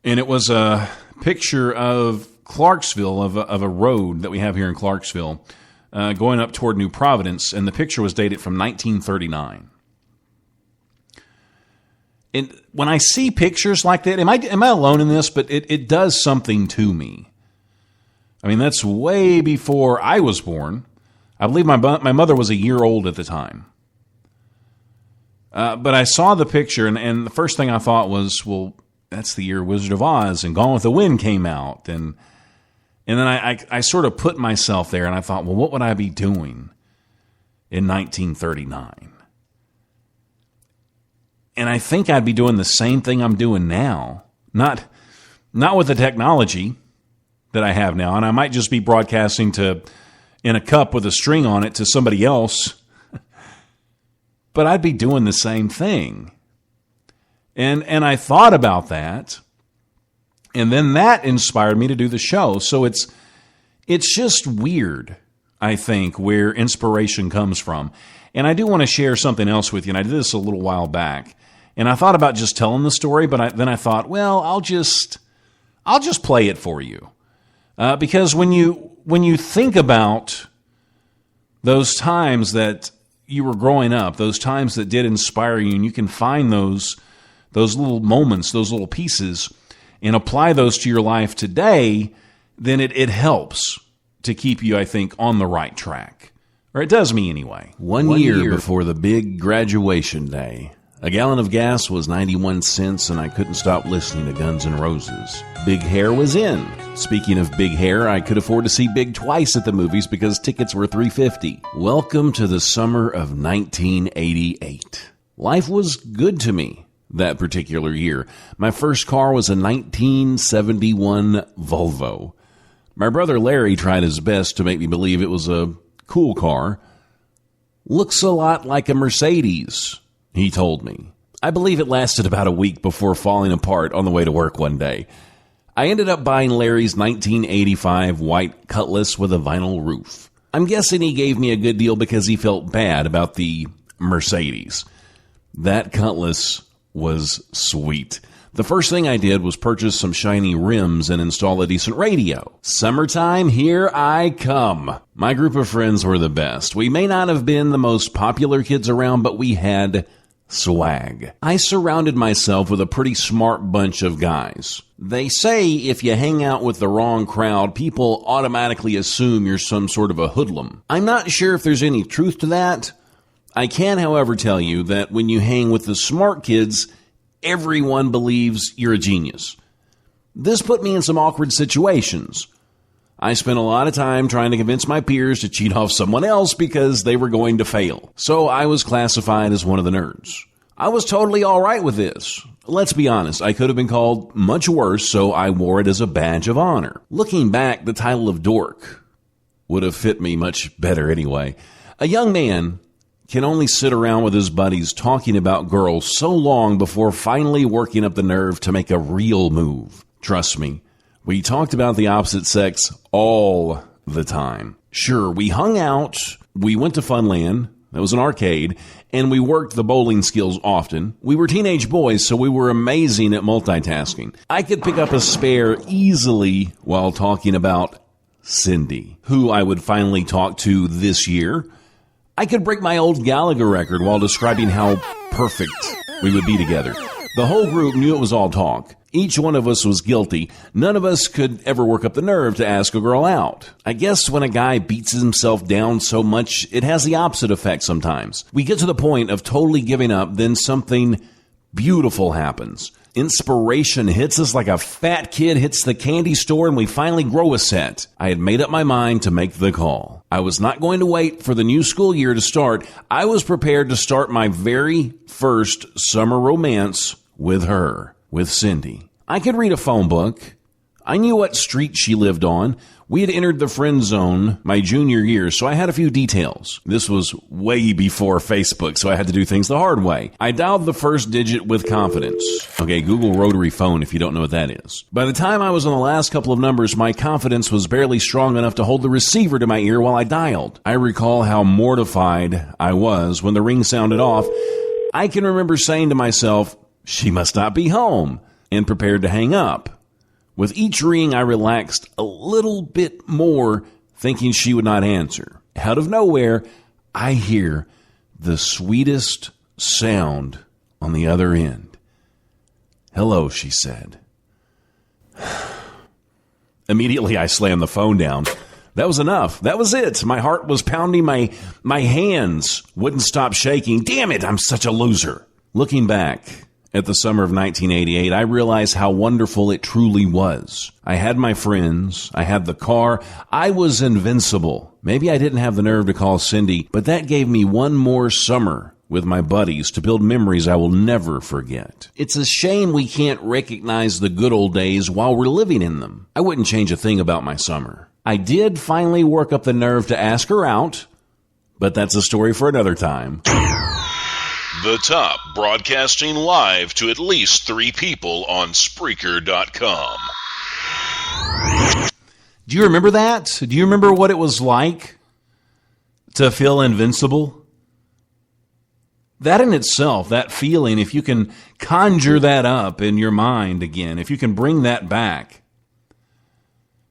and it was a picture of Clarksville, of a road that we have here in Clarksville, going up toward New Providence, and the picture was dated from 1939. And when I see pictures like that, am I alone in this? But it does something to me. I mean, that's way before I was born. I believe my mother was a year old at the time. But I saw the picture, and the first thing I thought was, well, that's the year Wizard of Oz and Gone with the Wind came out, and then I sort of put myself there, and I thought, well, what would I be doing in 1939? And I think I'd be doing the same thing I'm doing now. Not with the technology that I have now, and I might just be broadcasting in a cup with a string on it to somebody else, but I'd be doing the same thing. And I thought about that, and then that inspired me to do the show. So it's just weird, I think, where inspiration comes from. And I do want to share something else with you, and I did this a little while back. And I thought about just telling the story, but then I thought, well, I'll just play it for you. Because when you think about those times that you were growing up, those times that did inspire you, and you can find those little moments, those little pieces, and apply those to your life today, then it helps to keep you, I think, on the right track. Or it does me anyway. One year before the big graduation day, a gallon of gas was 91 cents, and I couldn't stop listening to Guns N' Roses. Big Hair was in. Speaking of Big Hair, I could afford to see Big twice at the movies because tickets were $3.50. Welcome to the summer of 1988. Life was good to me that particular year. My first car was a 1971 Volvo. My brother Larry tried his best to make me believe it was a cool car. Looks a lot like a Mercedes, he told me. I believe it lasted about a week before falling apart on the way to work one day. I ended up buying Larry's 1985 white Cutlass with a vinyl roof. I'm guessing he gave me a good deal because he felt bad about the Mercedes. That Cutlass was sweet. The first thing I did was purchase some shiny rims and install a decent radio. Summertime, here I come. My group of friends were the best. We may not have been the most popular kids around, but we had swag. I surrounded myself with a pretty smart bunch of guys. They say if you hang out with the wrong crowd, people automatically assume you're some sort of a hoodlum. I'm not sure if there's any truth to that. I can, however, tell you that when you hang with the smart kids, everyone believes you're a genius. This put me in some awkward situations. I spent a lot of time trying to convince my peers to cheat off someone else because they were going to fail. So I was classified as one of the nerds. I was totally all right with this. Let's be honest, I could have been called much worse, so I wore it as a badge of honor. Looking back, the title of dork would have fit me much better anyway. A young man can only sit around with his buddies talking about girls so long before finally working up the nerve to make a real move. Trust me, we talked about the opposite sex all the time. Sure, we hung out, we went to Funland, that was an arcade, and we worked the bowling skills often. We were teenage boys, so we were amazing at multitasking. I could pick up a spare easily while talking about Cindy, who I would finally talk to this year. I could break my old Gallagher record while describing how perfect we would be together. The whole group knew it was all talk. Each one of us was guilty. None of us could ever work up the nerve to ask a girl out. I guess when a guy beats himself down so much, it has the opposite effect sometimes. We get to the point of totally giving up, then something beautiful happens. Inspiration hits us like a fat kid hits the candy store, and we finally grow a set. I had made up my mind to make the call. I was not going to wait for the new school year to start. I was prepared to start my very first summer romance with her, with Cindy. I could read a phone book. I knew what street she lived on. We had entered the friend zone my junior year, so I had a few details. This was way before Facebook, so I had to do things the hard way. I dialed the first digit with confidence. Okay, Google rotary phone if you don't know what that is. By the time I was on the last couple of numbers, my confidence was barely strong enough to hold the receiver to my ear while I dialed. I recall how mortified I was when the ring sounded off. I can remember saying to myself, she must not be home, and prepared to hang up. With each ring, I relaxed a little bit more, thinking she would not answer. Out of nowhere, I hear the sweetest sound on the other end. "Hello," she said. Immediately, I slammed the phone down. That was enough. That was it. My heart was pounding. My hands wouldn't stop shaking. Damn it, I'm such a loser. Looking back at the summer of 1988, I realized how wonderful it truly was. I had my friends. I had the car. I was invincible. Maybe I didn't have the nerve to call Cindy, but that gave me one more summer with my buddies to build memories I will never forget. It's a shame we can't recognize the good old days while we're living in them. I wouldn't change a thing about my summer. I did finally work up the nerve to ask her out, but that's a story for another time. The Top, broadcasting live to at least 3 people on Spreaker.com. Do you remember that? Do you remember what it was like to feel invincible? That in itself, that feeling, if you can conjure that up in your mind again, if you can bring that back,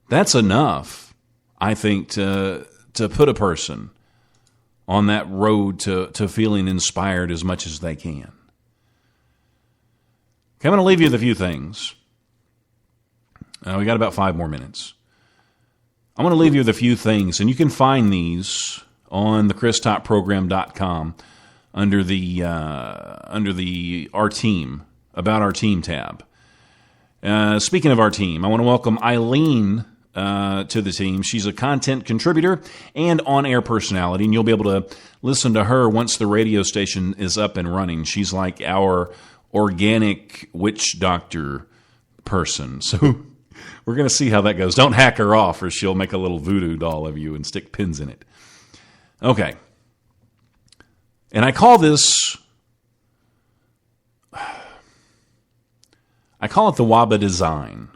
that's enough, I think, to put a person on that road to feeling inspired as much as they can. Okay, I'm going to leave you with a few things. We got about 5 more minutes. I'm going to leave you with a few things, and you can find these on the ChrisTopProgram.com under the Our Team, About Our Team tab. Speaking of our team, I want to welcome Eileen to the team. She's a content contributor and on-air personality, and you'll be able to listen to her once the radio station is up and running. She's like our organic witch doctor person. So we're going to see how that goes. Don't hack her off, or she'll make a little voodoo doll of you and stick pins in it. Okay. And I call this... I call it the WABA design.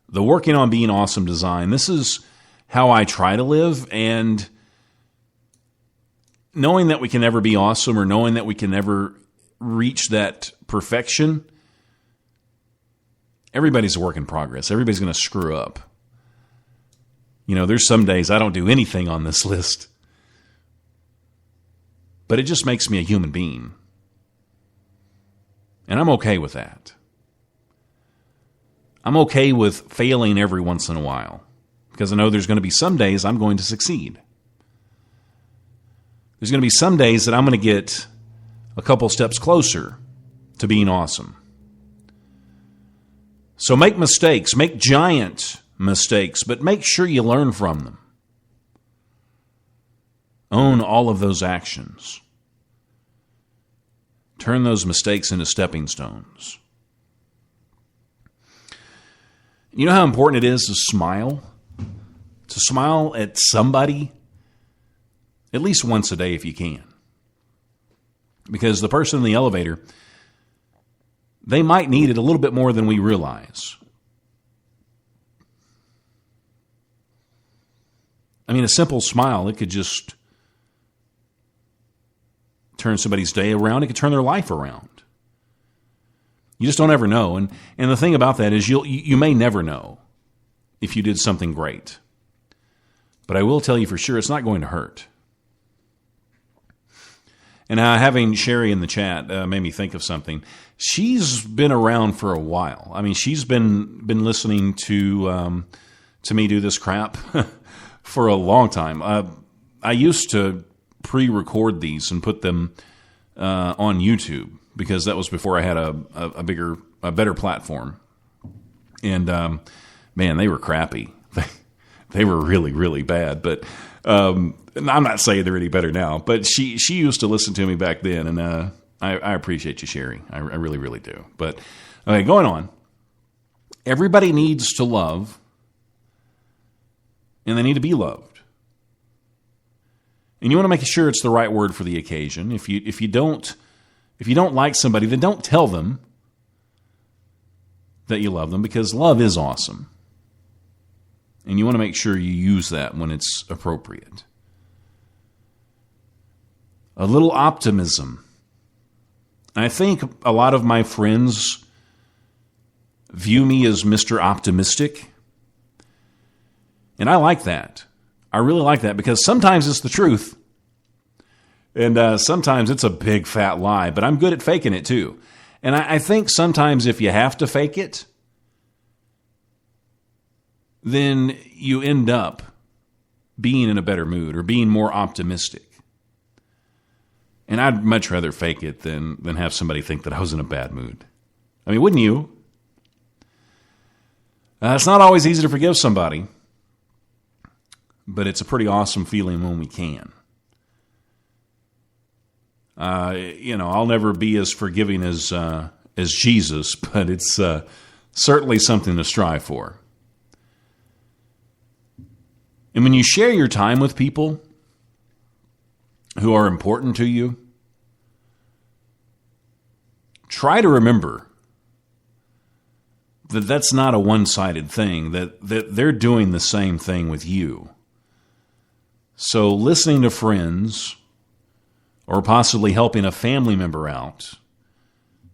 The working on being awesome design. This is how I try to live, and knowing that we can never be awesome or knowing that we can never reach that perfection, everybody's a work in progress. Everybody's going to screw up. You know, there's some days I don't do anything on this list, but it just makes me a human being, and I'm okay with that. I'm okay with failing every once in a while because I know there's going to be some days I'm going to succeed. There's going to be some days that I'm going to get a couple steps closer to being awesome. So make mistakes, make giant mistakes, but make sure you learn from them. Own all of those actions. Turn those mistakes into stepping stones. You know how important it is to smile? To smile at somebody at least once a day if you can. Because the person in the elevator, they might need it a little bit more than we realize. I mean, a simple smile, it could just turn somebody's day around. It could turn their life around. You just don't ever know. And the thing about that is you may never know if you did something great. But I will tell you for sure, it's not going to hurt. And having Sherry in the chat made me think of something. She's been around for a while. I mean, she's been listening to me do this crap for a long time. I used to pre-record these and put them on YouTube because that was before I had a better platform. And man, they were crappy. They were really, really bad. But I'm not saying they're any better now. But she used to listen to me back then, and I appreciate you, Sherry. I really, really do. But okay, going on. Everybody needs to love, and they need to be loved. And you want to make sure it's the right word for the occasion. If you don't like somebody, then don't tell them that you love them, because love is awesome. And you want to make sure you use that when it's appropriate. A little optimism. I think a lot of my friends view me as Mr. Optimistic. And I like that. I really like that because sometimes it's the truth. And sometimes it's a big fat lie, but I'm good at faking it too. And I think sometimes if you have to fake it, then you end up being in a better mood or being more optimistic. And I'd much rather fake it than have somebody think that I was in a bad mood. I mean, wouldn't you? It's not always easy to forgive somebody, but it's a pretty awesome feeling when we can. I'll never be as forgiving as Jesus, but it's certainly something to strive for. And when you share your time with people who are important to you, try to remember that that's not a one-sided thing, that they're doing the same thing with you. So listening to friends or possibly helping a family member out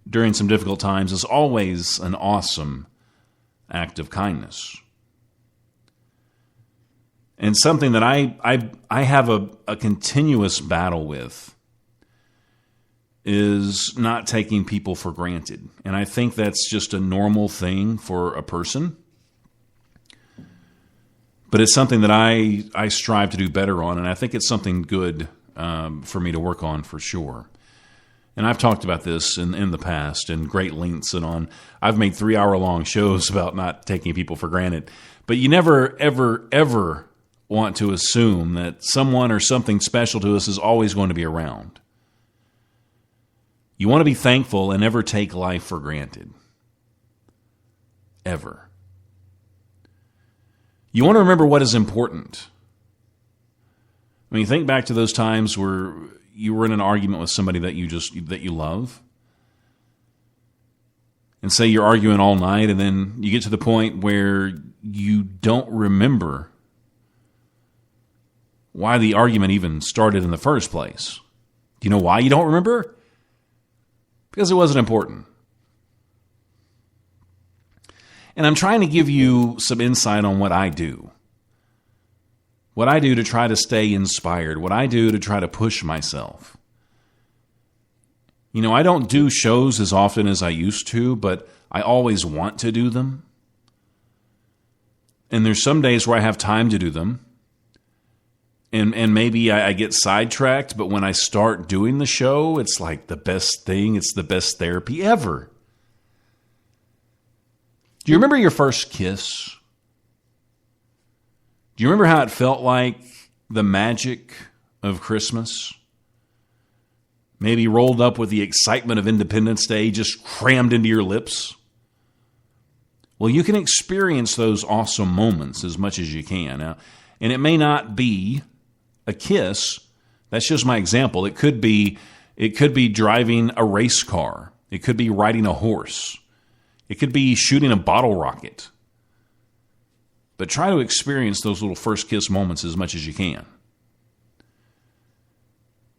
during some difficult times is always an awesome act of kindness. And something that I have a continuous battle with is not taking people for granted. And I think that's just a normal thing for a person. But it's something that I strive to do better on, and I think it's something good for me to work on for sure. And I've talked about this in the past in great lengths and on. I've made 3-hour-long shows about not taking people for granted. But you never, ever, ever want to assume that someone or something special to us is always going to be around. You want to be thankful and never take life for granted. Ever. You want to remember what is important. I mean, think back to those times where you were in an argument with somebody that you love. And say you're arguing all night, and then you get to the point where you don't remember why the argument even started in the first place. Do you know why you don't remember? Because it wasn't important. And I'm trying to give you some insight on what I do. What I do to try to stay inspired. What I do to try to push myself. You know, I don't do shows as often as I used to, but I always want to do them. And there's some days where I have time to do them. And maybe I get sidetracked, but when I start doing the show, it's like the best thing. It's the best therapy ever. Do you remember your first kiss? Do you remember how it felt like the magic of Christmas? Maybe rolled up with the excitement of Independence Day just crammed into your lips? Well, you can experience those awesome moments as much as you can. Now, and it may not be a kiss. That's just my example. It could be driving a race car. It could be riding a horse. It could be shooting a bottle rocket. But try to experience those little first kiss moments as much as you can.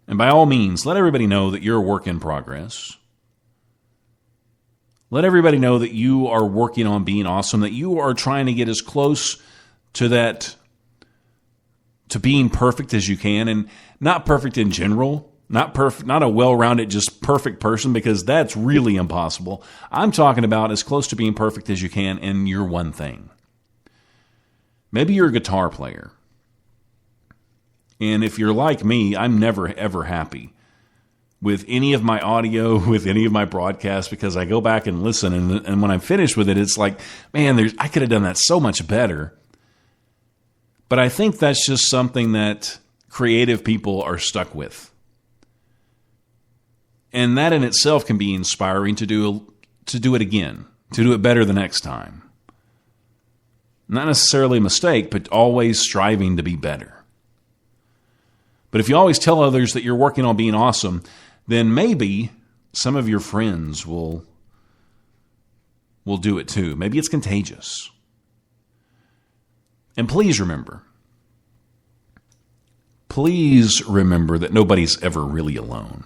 And by all means, let everybody know that you're a work in progress. Let everybody know that you are working on being awesome, that you are trying to get as close to that, to being perfect as you can, and not perfect in general, not perfect, not a well-rounded, just perfect person, because that's really impossible. I'm talking about as close to being perfect as you can in your one thing. Maybe you're a guitar player. And if you're like me, I'm never, ever happy with any of my audio, with any of my broadcasts, because I go back and listen, and when I'm finished with it, it's like, man, I could have done that so much better. But I think that's just something that creative people are stuck with. And that in itself can be inspiring to do it again, to do it better the next time. Not necessarily a mistake, but always striving to be better. But if you always tell others that you're working on being awesome, then maybe some of your friends will do it too. Maybe it's contagious. And please remember that nobody's ever really alone.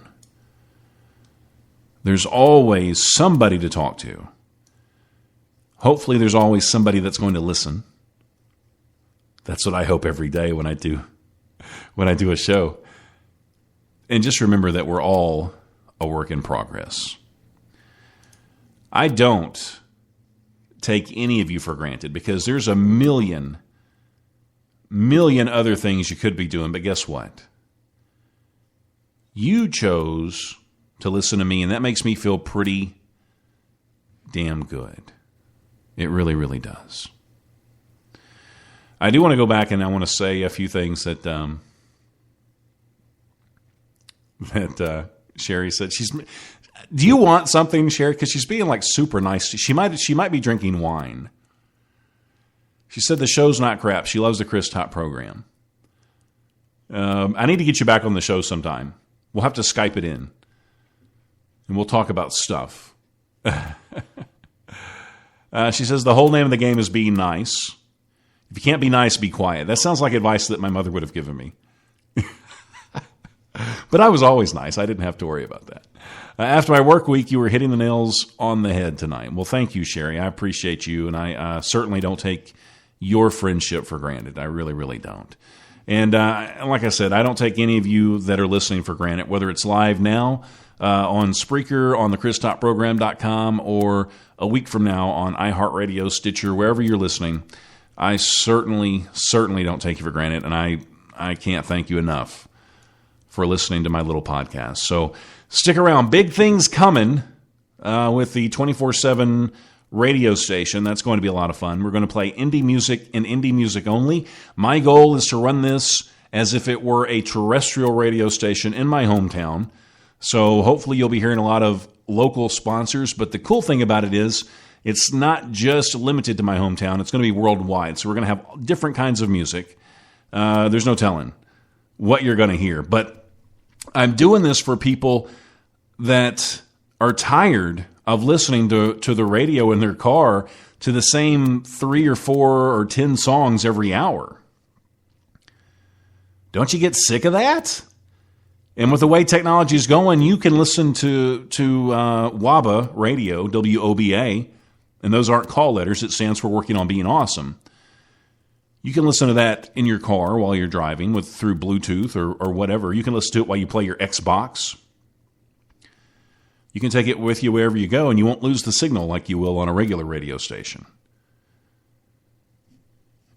There's always somebody to talk to. Hopefully there's always somebody that's going to listen. That's what I hope every day when I do a show. And just remember that we're all a work in progress. I don't take any of you for granted, because there's a million other things you could be doing, but guess what? You chose to listen to me, and that makes me feel pretty damn good. It really, really does. I do want to go back and I want to say a few things that Sherry said. Do you want something, Sherry? Because she's being like super nice. She might be drinking wine. She said the show's not crap. She loves the Chris Top program. I need to get you back on the show sometime. We'll have to Skype it in, and we'll talk about stuff. She says the whole name of the game is being nice. If you can't be nice, be quiet. That sounds like advice that my mother would have given me. But I was always nice. I didn't have to worry about that. After my work week, you were hitting the nails on the head tonight. Well, thank you, Sherry. I appreciate you, and I certainly don't take your friendship for granted. I really, really don't. And like I said, I don't take any of you that are listening for granted, whether it's live now on Spreaker, on the ChrisTopProgram.com, or a week from now on iHeartRadio, Stitcher, wherever you're listening. I certainly don't take you for granted, and I can't thank you enough for listening to my little podcast. So stick around. Big things coming with the 24/7 radio station. That's going to be a lot of fun. We're going to play indie music and indie music only. My goal is to run this as if it were a terrestrial radio station in my hometown. So hopefully you'll be hearing a lot of local sponsors. But the cool thing about it is it's not just limited to my hometown. It's going to be worldwide. So we're going to have different kinds of music. There's no telling what you're going to hear. But I'm doing this for people that are tired of listening to the radio in their car to the same 3 or 4 or 10 songs every hour. Don't you get sick of that? And with the way technology is going, you can listen to WABA radio, WOBA, and those aren't call letters. It stands for Working on Being Awesome. You can listen to that in your car while you're driving through Bluetooth or whatever. You can listen to it while you play your Xbox. You can take it with you wherever you go, and you won't lose the signal like you will on a regular radio station.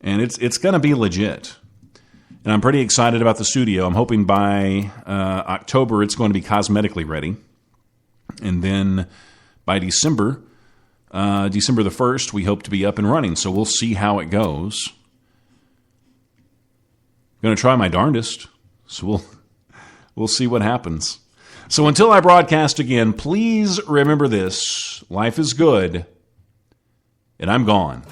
And it's going to be legit. And I'm pretty excited about the studio. I'm hoping by October it's going to be cosmetically ready. And then by December, December the 1st, we hope to be up and running, so we'll see how it goes. Going to try my darndest, so we'll see what happens. So until I broadcast again, please remember this. Life is good, and I'm gone.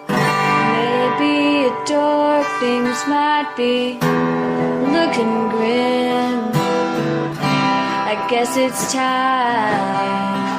Maybe dark things might be looking grim. I guess it's time